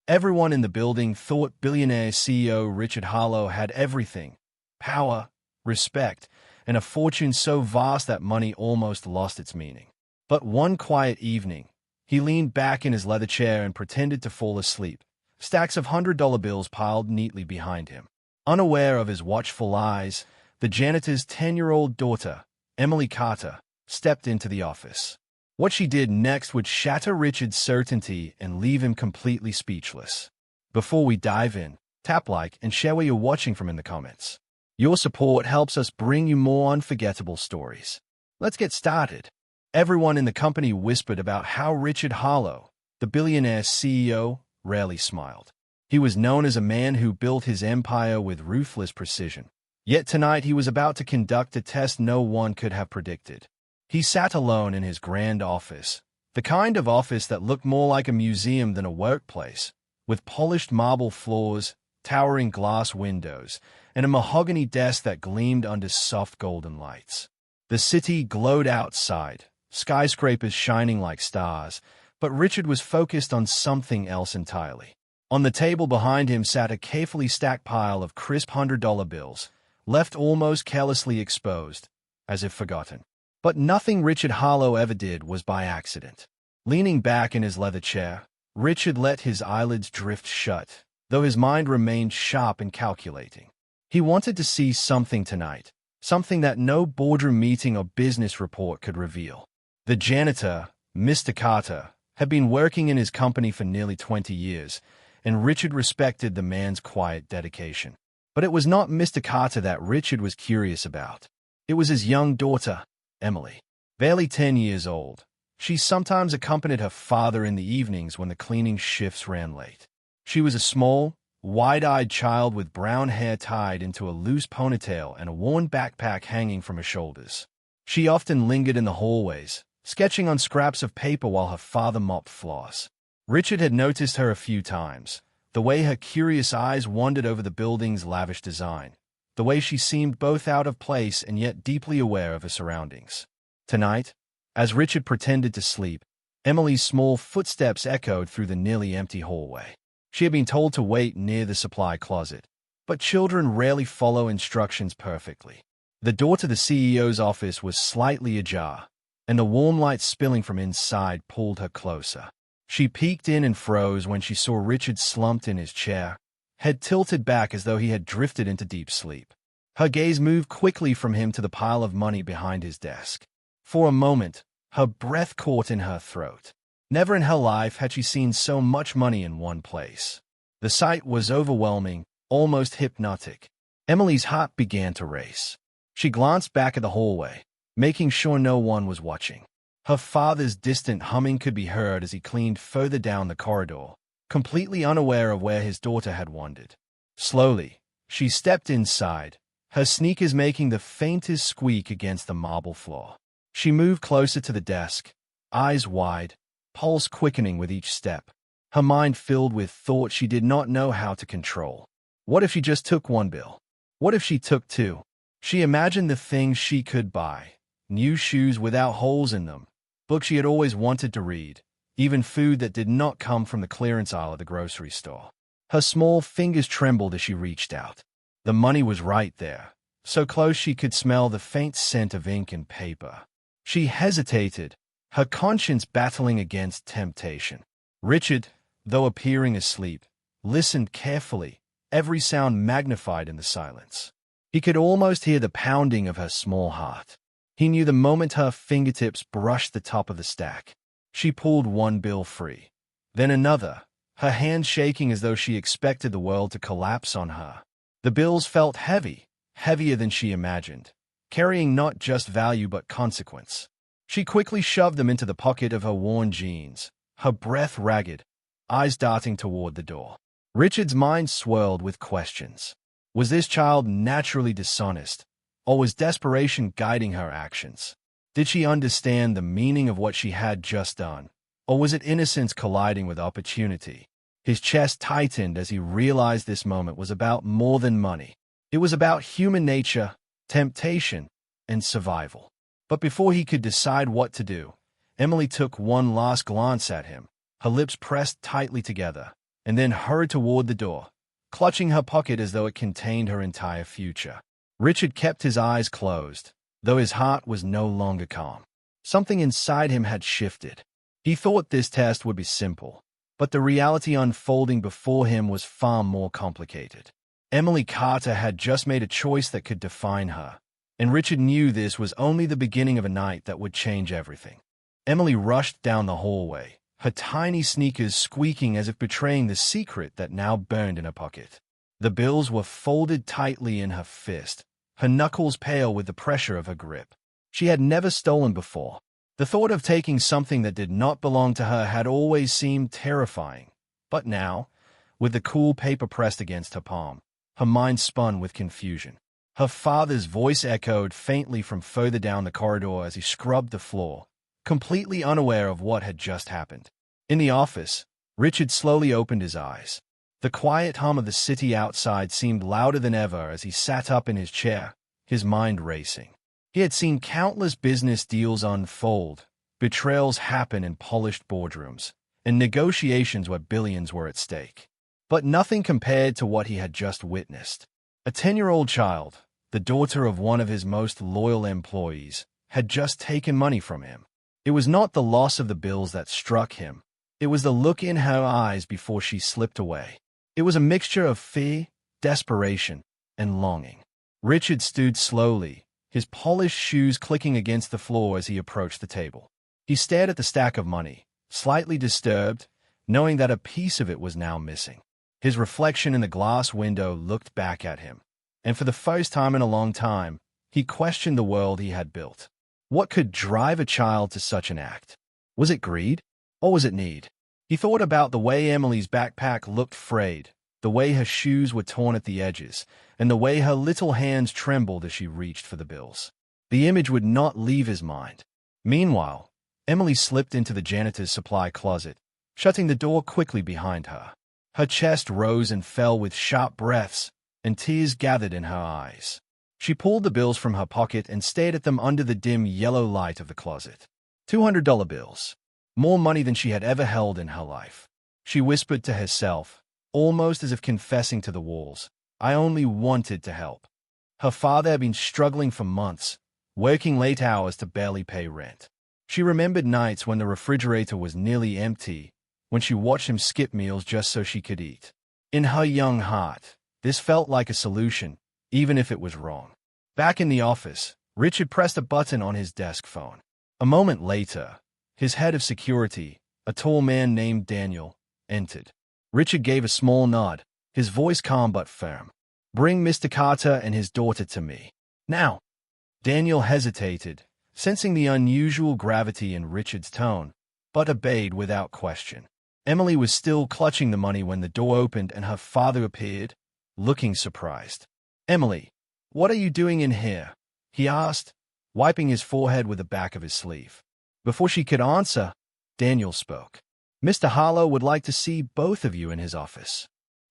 Everyone in the building thought billionaire CEO Richard Harlow had everything: power, respect, and a fortune so vast that money almost lost its meaning. But one quiet evening, he leaned back in his leather chair and pretended to fall asleep, stacks of $100 bills piled neatly behind him. Unaware of his watchful eyes, the janitor's 10-year-old daughter, Emily Carter, stepped into the office. What she did next would shatter Richard's certainty and leave him completely speechless. Before we dive in, tap like and share where you're watching from in the comments. Your support helps us bring you more unforgettable stories. Let's get started. Everyone in the company whispered about how Richard Harlow, the billionaire CEO, rarely smiled. He was known as a man who built his empire with ruthless precision. Yet tonight he was about to conduct a test no one could have predicted. He sat alone in his grand office, the kind of office that looked more like a museum than a workplace, with polished marble floors, towering glass windows, and a mahogany desk that gleamed under soft golden lights. The city glowed outside, skyscrapers shining like stars, but Richard was focused on something else entirely. On the table behind him sat a carefully stacked pile of crisp $100 bills, left almost carelessly exposed, as if forgotten. But nothing Richard Harlow ever did was by accident. Leaning back in his leather chair, Richard let his eyelids drift shut, though his mind remained sharp and calculating. He wanted to see something tonight, something that no boardroom meeting or business report could reveal. The janitor, Mr. Carter, had been working in his company for nearly 20 years, and Richard respected the man's quiet dedication. But it was not Mr. Carter that Richard was curious about. It was his young daughter, Emily. Barely 10 years old, she sometimes accompanied her father in the evenings when the cleaning shifts ran late. She was a small, wide-eyed child with brown hair tied into a loose ponytail and a worn backpack hanging from her shoulders. She often lingered in the hallways, sketching on scraps of paper while her father mopped floors. Richard had noticed her a few times, the way her curious eyes wandered over the building's lavish design, the way she seemed both out of place and yet deeply aware of her surroundings. Tonight, as Richard pretended to sleep, Emily's small footsteps echoed through the nearly empty hallway. She had been told to wait near the supply closet, but children rarely follow instructions perfectly. The door to the CEO's office was slightly ajar, and the warm light spilling from inside pulled her closer. She peeked in and froze when she saw Richard slumped in his chair, head tilted back as though he had drifted into deep sleep. Her gaze moved quickly from him to the pile of money behind his desk. For a moment, her breath caught in her throat. Never in her life had she seen so much money in one place. The sight was overwhelming, almost hypnotic. Emily's heart began to race. She glanced back at the hallway, making sure no one was watching. Her father's distant humming could be heard as he cleaned further down the corridor, completely unaware of where his daughter had wandered. Slowly, she stepped inside, her sneakers making the faintest squeak against the marble floor. She moved closer to the desk, eyes wide, pulse quickening with each step, her mind filled with thoughts she did not know how to control. What if she just took one bill? What if she took two? She imagined the things she could buy: new shoes without holes in them, books she had always wanted to read, even food that did not come from the clearance aisle of the grocery store. Her small fingers trembled as she reached out. The money was right there, so close she could smell the faint scent of ink and paper. She hesitated, her conscience battling against temptation. Richard, though appearing asleep, listened carefully, every sound magnified in the silence. He could almost hear the pounding of her small heart. He knew the moment her fingertips brushed the top of the stack. She pulled one bill free, then another, her hand shaking as though she expected the world to collapse on her. The bills felt heavy, heavier than she imagined, carrying not just value but consequence. She quickly shoved them into the pocket of her worn jeans, her breath ragged, eyes darting toward the door. Richard's mind swirled with questions. Was this child naturally dishonest, or was desperation guiding her actions? Did she understand the meaning of what she had just done, or was it innocence colliding with opportunity? His chest tightened as he realized this moment was about more than money. It was about human nature, temptation, and survival. But before he could decide what to do, Emily took one last glance at him, her lips pressed tightly together, and then hurried toward the door, clutching her pocket as though it contained her entire future. Richard kept his eyes closed, though his heart was no longer calm. Something inside him had shifted. He thought this test would be simple, but the reality unfolding before him was far more complicated. Emily Carter had just made a choice that could define her, and Richard knew this was only the beginning of a night that would change everything. Emily rushed down the hallway, her tiny sneakers squeaking as if betraying the secret that now burned in her pocket. The bills were folded tightly in her fist, her knuckles pale with the pressure of her grip. She had never stolen before. The thought of taking something that did not belong to her had always seemed terrifying. But now, with the cool paper pressed against her palm, her mind spun with confusion. Her father's voice echoed faintly from further down the corridor as he scrubbed the floor, completely unaware of what had just happened. In the office, Richard slowly opened his eyes. The quiet hum of the city outside seemed louder than ever as he sat up in his chair, his mind racing. He had seen countless business deals unfold, betrayals happen in polished boardrooms, and negotiations where billions were at stake. But nothing compared to what he had just witnessed. A 10-year-old child, the daughter of one of his most loyal employees, had just taken money from him. It was not the loss of the bills that struck him. It was the look in her eyes before she slipped away. It was a mixture of fear, desperation, and longing. Richard stood slowly, his polished shoes clicking against the floor as he approached the table. He stared at the stack of money, slightly disturbed, knowing that a piece of it was now missing. His reflection in the glass window looked back at him, and for the first time in a long time, he questioned the world he had built. What could drive a child to such an act? Was it greed, or was it need? He thought about the way Emily's backpack looked frayed, the way her shoes were torn at the edges, and the way her little hands trembled as she reached for the bills. The image would not leave his mind. Meanwhile, Emily slipped into the janitor's supply closet, shutting the door quickly behind her. Her chest rose and fell with sharp breaths, and tears gathered in her eyes. She pulled the bills from her pocket and stared at them under the dim yellow light of the closet. $200 bills. More money than she had ever held in her life. She whispered to herself, almost as if confessing to the walls, "I only wanted to help." Her father had been struggling for months, working late hours to barely pay rent. She remembered nights when the refrigerator was nearly empty, when she watched him skip meals just so she could eat. In her young heart, this felt like a solution, even if it was wrong. Back in the office, Richard pressed a button on his desk phone. A moment later, his head of security, a tall man named Daniel, entered. Richard gave a small nod, his voice calm but firm. "Bring Mr. Carter and his daughter to me. Now." Daniel hesitated, sensing the unusual gravity in Richard's tone, but obeyed without question. Emily was still clutching the money when the door opened and her father appeared, looking surprised. "Emily, what are you doing in here?" he asked, wiping his forehead with the back of his sleeve. Before she could answer, Daniel spoke. "Mr. Harlow would like to see both of you in his office."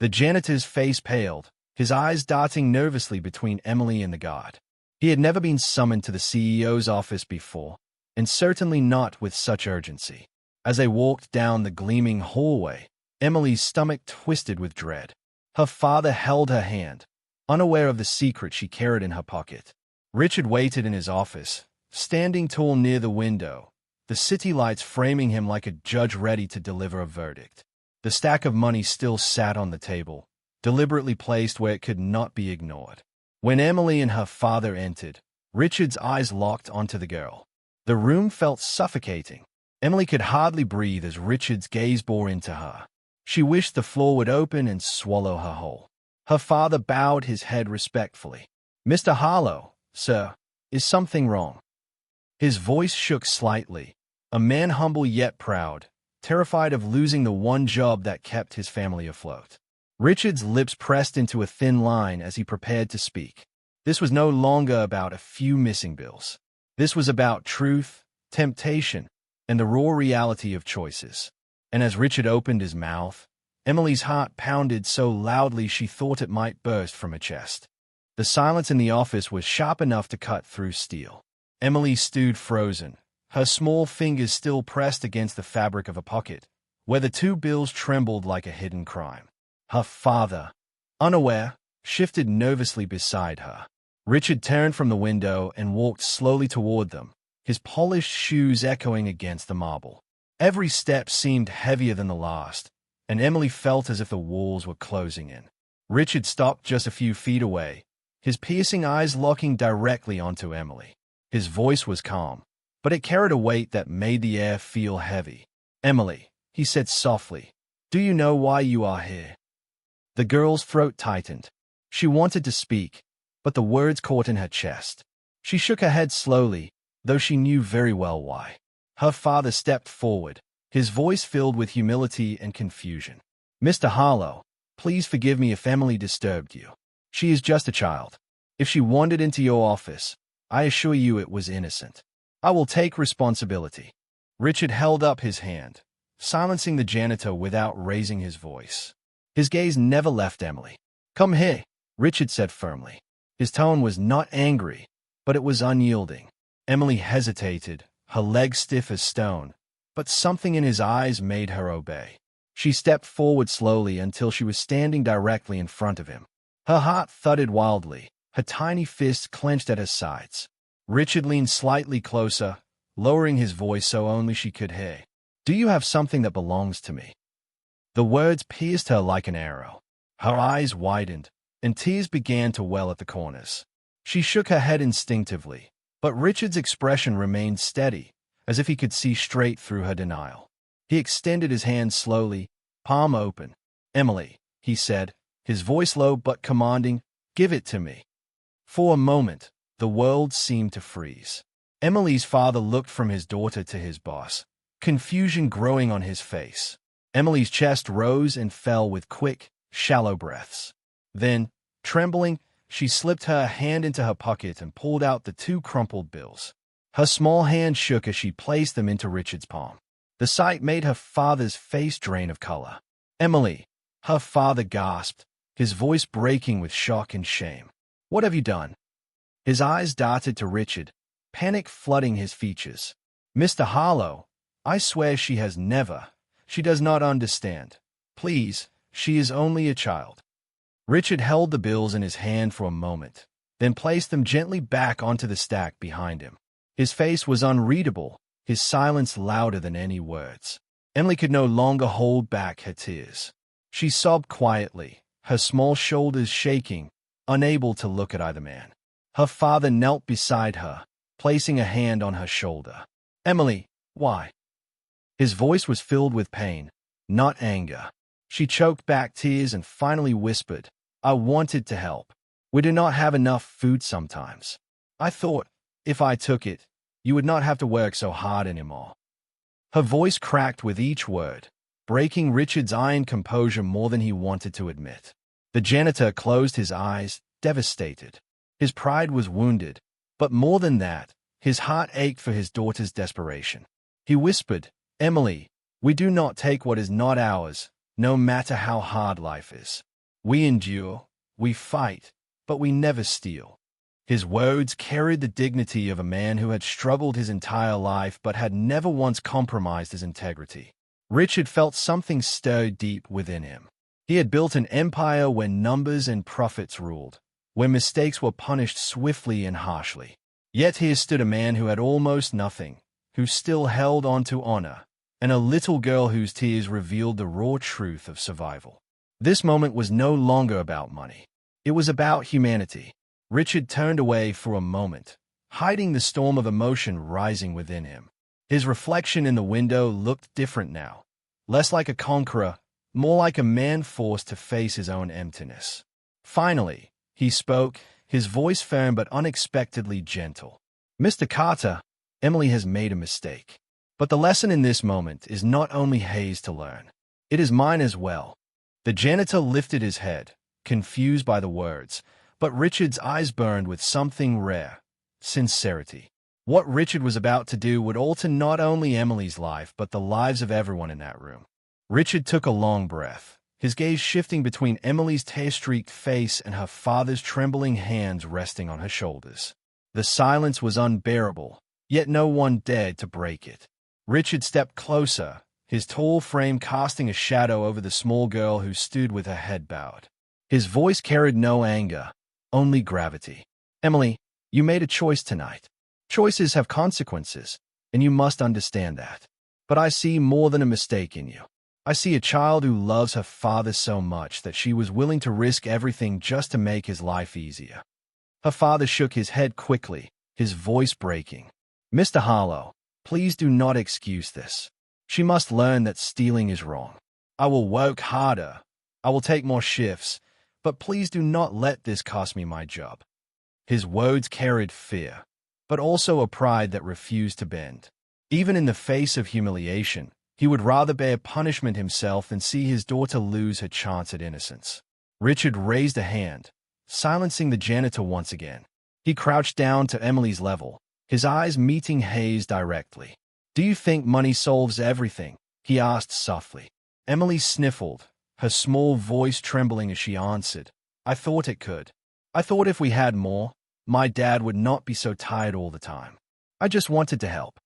The janitor's face paled, his eyes darting nervously between Emily and the guard. He had never been summoned to the CEO's office before, and certainly not with such urgency. As they walked down the gleaming hallway, Emily's stomach twisted with dread. Her father held her hand, unaware of the secret she carried in her pocket. Richard waited in his office, standing tall near the window, the city lights framing him like a judge ready to deliver a verdict. The stack of money still sat on the table, deliberately placed where it could not be ignored. When Emily and her father entered, Richard's eyes locked onto the girl. The room felt suffocating. Emily could hardly breathe as Richard's gaze bore into her. She wished the floor would open and swallow her whole. Her father bowed his head respectfully. "Mr. Harlow, sir, is something wrong?" His voice shook slightly. A man humble yet proud, terrified of losing the one job that kept his family afloat. Richard's lips pressed into a thin line as he prepared to speak. This was no longer about a few missing bills. This was about truth, temptation, and the raw reality of choices. And as Richard opened his mouth, Emily's heart pounded so loudly she thought it might burst from her chest. The silence in the office was sharp enough to cut through steel. Emily stood frozen, her small fingers still pressed against the fabric of a pocket, where the two bills trembled like a hidden crime. Her father, unaware, shifted nervously beside her. Richard turned from the window and walked slowly toward them, his polished shoes echoing against the marble. Every step seemed heavier than the last, and Emily felt as if the walls were closing in. Richard stopped just a few feet away, his piercing eyes locking directly onto Emily. His voice was calm, but it carried a weight that made the air feel heavy. "Emily," he said softly, "do you know why you are here?" The girl's throat tightened. She wanted to speak, but the words caught in her chest. She shook her head slowly, though she knew very well why. Her father stepped forward, his voice filled with humility and confusion. "Mr. Harlow, please forgive me if Emily disturbed you. She is just a child. If she wandered into your office, I assure you it was innocent. I will take responsibility." Richard held up his hand, silencing the janitor without raising his voice. His gaze never left Emily. "Come here," Richard said firmly. His tone was not angry, but it was unyielding. Emily hesitated, her legs stiff as stone, but something in his eyes made her obey. She stepped forward slowly until she was standing directly in front of him. Her heart thudded wildly, her tiny fists clenched at her sides. Richard leaned slightly closer, lowering his voice so only she could hear. "Do you have something that belongs to me?" The words pierced her like an arrow. Her eyes widened, and tears began to well at the corners. She shook her head instinctively, but Richard's expression remained steady, as if he could see straight through her denial. He extended his hand slowly, palm open. "Emily," he said, his voice low but commanding, "give it to me." For a moment, the world seemed to freeze. Emily's father looked from his daughter to his boss, confusion growing on his face. Emily's chest rose and fell with quick, shallow breaths. Then, trembling, she slipped her hand into her pocket and pulled out the two crumpled bills. Her small hand shook as she placed them into Richard's palm. The sight made her father's face drain of color. "Emily," her father gasped, his voice breaking with shock and shame. "What have you done?" His eyes darted to Richard, panic flooding his features. "Mr. Harlow, I swear she has never. She does not understand. Please, she is only a child." Richard held the bills in his hand for a moment, then placed them gently back onto the stack behind him. His face was unreadable, his silence louder than any words. Emily could no longer hold back her tears. She sobbed quietly, her small shoulders shaking, unable to look at either man. Her father knelt beside her, placing a hand on her shoulder. "Emily, why?" His voice was filled with pain, not anger. She choked back tears and finally whispered, "I wanted to help. We do not have enough food sometimes. I thought, if I took it, you would not have to work so hard anymore." Her voice cracked with each word, breaking Richard's iron composure more than he wanted to admit. The janitor closed his eyes, devastated. His pride was wounded, but more than that, his heart ached for his daughter's desperation. He whispered, "Emily, we do not take what is not ours, no matter how hard life is. We endure, we fight, but we never steal." His words carried the dignity of a man who had struggled his entire life but had never once compromised his integrity. Richard felt something stir deep within him. He had built an empire where numbers and profits ruled, where mistakes were punished swiftly and harshly. Yet here stood a man who had almost nothing, who still held on to honor, and a little girl whose tears revealed the raw truth of survival. This moment was no longer about money. It was about humanity. Richard turned away for a moment, hiding the storm of emotion rising within him. His reflection in the window looked different now, less like a conqueror, more like a man forced to face his own emptiness. Finally, he spoke, his voice firm but unexpectedly gentle. "Mr. Carter, Emily has made a mistake. But the lesson in this moment is not only Hayes to learn. It is mine as well." The janitor lifted his head, confused by the words, but Richard's eyes burned with something rare, sincerity. What Richard was about to do would alter not only Emily's life but the lives of everyone in that room. Richard took a long breath, his gaze shifting between Emily's tear-streaked face and her father's trembling hands resting on her shoulders. The silence was unbearable, yet no one dared to break it. Richard stepped closer, his tall frame casting a shadow over the small girl who stood with her head bowed. His voice carried no anger, only gravity. "Emily, you made a choice tonight. Choices have consequences, and you must understand that. But I see more than a mistake in you. I see a child who loves her father so much that she was willing to risk everything just to make his life easier." Her father shook his head quickly, his voice breaking. "Mr. Harlow, please do not excuse this. She must learn that stealing is wrong. I will work harder. I will take more shifts, but please do not let this cost me my job." His words carried fear, but also a pride that refused to bend. Even in the face of humiliation, he would rather bear punishment himself than see his daughter lose her chance at innocence. Richard raised a hand, silencing the janitor once again. He crouched down to Emily's level, his eyes meeting Hayes directly. "Do you think money solves everything?" he asked softly. Emily sniffled, her small voice trembling as she answered, "I thought it could. I thought if we had more, my dad would not be so tired all the time. I just wanted to help."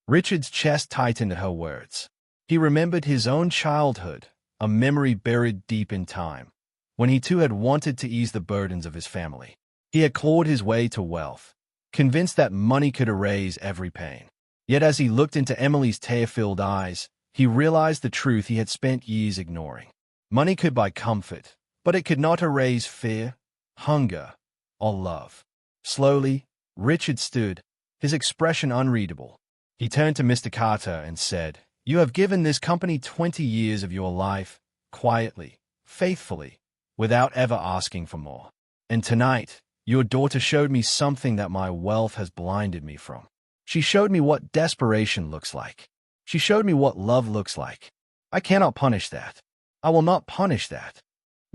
Richard's chest tightened at her words. He remembered his own childhood, a memory buried deep in time, when he too had wanted to ease the burdens of his family. He had clawed his way to wealth, convinced that money could erase every pain. Yet as he looked into Emily's tear-filled eyes, he realized the truth he had spent years ignoring. Money could buy comfort, but it could not erase fear, hunger, or love. Slowly, Richard stood, his expression unreadable. He turned to Mr. Carter and said, "You have given this company 20 years of your life, quietly, faithfully, without ever asking for more. And tonight, your daughter showed me something that my wealth has blinded me from. She showed me what desperation looks like. She showed me what love looks like. I cannot punish that. I will not punish that."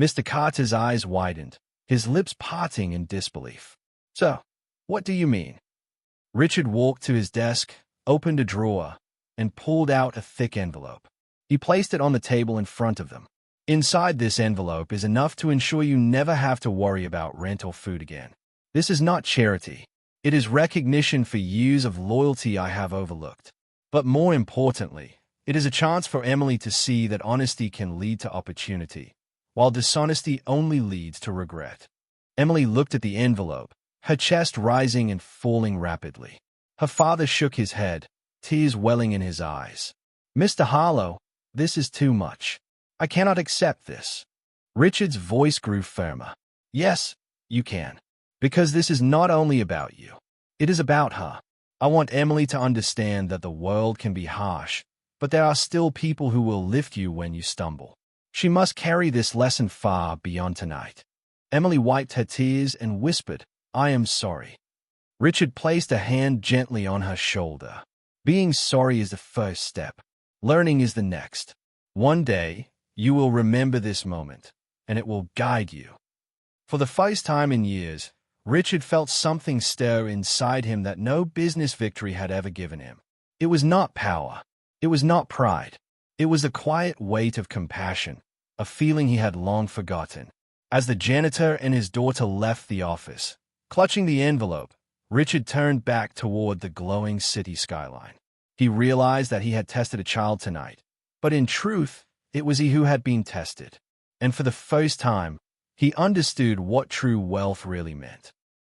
Mr. Carter's eyes widened, his lips parting in disbelief. "So, what do you mean?" Richard walked to his desk, opened a drawer, and pulled out a thick envelope. He placed it on the table in front of them. "Inside this envelope is enough to ensure you never have to worry about rent or food again. This is not charity. It is recognition for years of loyalty I have overlooked. But more importantly, it is a chance for Emily to see that honesty can lead to opportunity, while dishonesty only leads to regret." Emily looked at the envelope, her chest rising and falling rapidly. Her father shook his head, tears welling in his eyes. "Mr. Harlow, this is too much. I cannot accept this." Richard's voice grew firmer. "Yes, you can. Because this is not only about you. It is about her. I want Emily to understand that the world can be harsh, but there are still people who will lift you when you stumble. She must carry this lesson far beyond tonight." Emily wiped her tears and whispered, "I am sorry." Richard placed a hand gently on her shoulder. "Being sorry is the first step. Learning is the next. One day, you will remember this moment, and it will guide you." For the first time in years, Richard felt something stir inside him that no business victory had ever given him. It was not power. It was not pride. It was the quiet weight of compassion, a feeling he had long forgotten. As the janitor and his daughter left the office, clutching the envelope, Richard turned back toward the glowing city skyline. He realized that he had tested a child tonight, but in truth, it was he who had been tested. And for the first time, he understood what true wealth really meant.